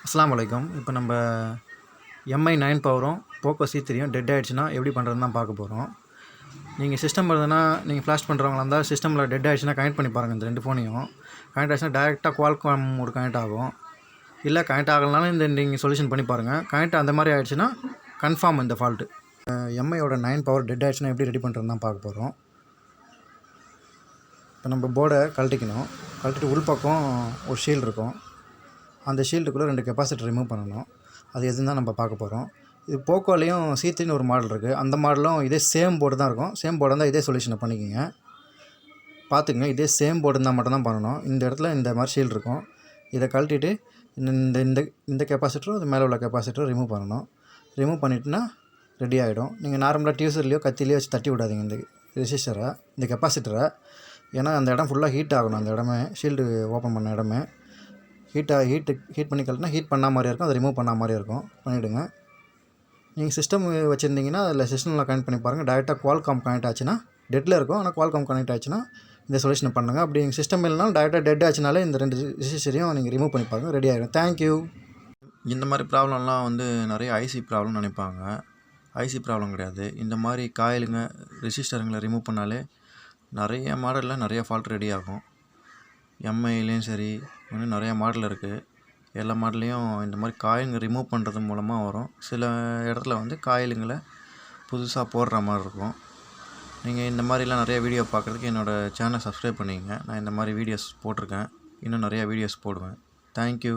அஸ்ஸலாமு அலைக்கும். இப்போ நம்ம எம்ஐ 9 பவரும் போக்கோ C3யும் டெட் ஆகிடுச்சுன்னா எப்படி பண்ணுறதுன்னு தான் பார்க்க போகிறோம். நீங்கள் சிஸ்டம் இருந்ததுன்னா நீங்கள் ஃப்ளாஷ் பண்ணுறவங்களா இருந்தால் சிஸ்டமில் டெட் ஆகிடுச்சுன்னா கனெக்ட் பண்ணி பாருங்கள். இந்த 2 ஃபோனையும் கனெக்ட் ஆகிடுச்சுன்னா டேரெக்டாக குவால்காம் ஒரு கனெக்ட் ஆகும். இல்லை கனெக்ட் ஆகலனாலும் இந்த நீங்கள் சொல்யூஷன் பண்ணி பாருங்கள். கனெக்ட் அந்த மாதிரி ஆகிடுச்சுன்னா கன்ஃபார்ம் இந்த ஃபால்ட்டு. எம்ஐயோட 9 பவர் டெட் ஆகிடுச்சுன்னா எப்படி ரெடி பண்ணுறதுன்னு தான் பார்க்க போகிறோம். இப்போ நம்ம போர்டை கழட்டிக்கணும். கழட்டிட்டு உள்பக்கம் ஒரு ஷீல்டு இருக்கும். அந்த ஷீல்டுக்குள்ளே 2 கெப்பாசிட்டர் ரிமூவ் பண்ணணும். அது எதுன்னு தான் நம்ம பார்க்க போகிறோம். இது போக்கோலையும் C3ன்னு ஒரு மாடல் இருக்குது. அந்த மாடலும் இதே சேம் போர்டு தான் இருக்கும். சேம் போர்டு இருந்தால் இதே சொல்யூஷனை பண்ணிக்கோங்க. பார்த்துங்க, இதே சேம் போர்டு இருந்தால் மட்டும்தான் பண்ணணும். இந்த இடத்துல இந்த மாதிரி ஷீல்டு இருக்கும். இதை கழட்டிட்டு இந்த இந்த இந்த கெப்பாசிட்டரும் இது மேலே உள்ள கெப்பாசிட்டரும் ரிமூவ் பண்ணணும். ரிமூவ் பண்ணிட்டுனா ரெடி ஆகிடும். நீங்கள் நார்மலாக டியூசர்லையோ கத்திலையோ வச்சு தட்டி விடாதீங்க இந்த ரெசிஸ்டரை, இந்த கெப்பாசிட்டரை. ஏன்னா அந்த இடம் ஃபுல்லாக ஹீட் ஆகணும். அந்த இடமே ஷீல்டு ஓப்பன் பண்ண இடமே ஹீட் பண்ணி கழட்டினா ஹீட் பண்ண மாதிரி இருக்கும். அதை ரிமூவ் பண்ண மாதிரி இருக்கும். பண்ணிவிடுங்க. நீங்கள் சிஸ்டம் வச்சுருந்தீங்கன்னா அதில் சிஸ்டமில் கனெக்ட் பண்ணி பாருங்கள். டேரெக்டாக குவால்காம் கனெக்ட் ஆச்சுன்னா டெட்டில் இருக்கும். ஆனால் குவால்காம் கனெக்ட் ஆச்சுன்னா இந்த சொல்யூஷனை பண்ணுங்கள். அப்படி நீங்கள் சிஸ்டம் இல்லைனாலும் டேரெக்டாக டெட் ஆச்சுனாலே இந்த 2 ரெசிஸ்டரையும் நீங்கள் ரிமூவ் பண்ணி பாருங்கள். ரெடி ஆகிடும். தேங்க்யூ. இந்த மாதிரி ப்ராப்ளம்லாம் நிறைய ஐசி ப்ராப்ளம் நினைப்பாங்க. ஐசி ப்ராப்ளம் கிடையாது. இந்த மாதிரி காயிலுங்க ரெசிஸ்டருங்களை ரிமூவ் பண்ணாலே நிறைய மாடலில் நிறைய ஃபால்ட் ரெடி ஆகும். எம்ஐலேயும் சரி, இன்னும் நிறையா மாடல் இருக்குது. எல்லா மாடல்லையும் இந்த மாதிரி காயிலுங்க ரிமூவ் பண்ணுறது மூலமாக வரும். சில இடத்துல காயிலுங்களை புதுசாக போடுற மாதிரி இருக்கும். நீங்கள் இந்த மாதிரிலாம் நிறைய வீடியோ பார்க்குறதுக்கு என்னோடய சேனலை சப்ஸ்கிரைப் பண்ணிக்கங்க. நான் இந்த மாதிரி வீடியோஸ் போட்டிருக்கேன். இன்னும் நிறையா வீடியோஸ் போடுவேன். தேங்க்யூ.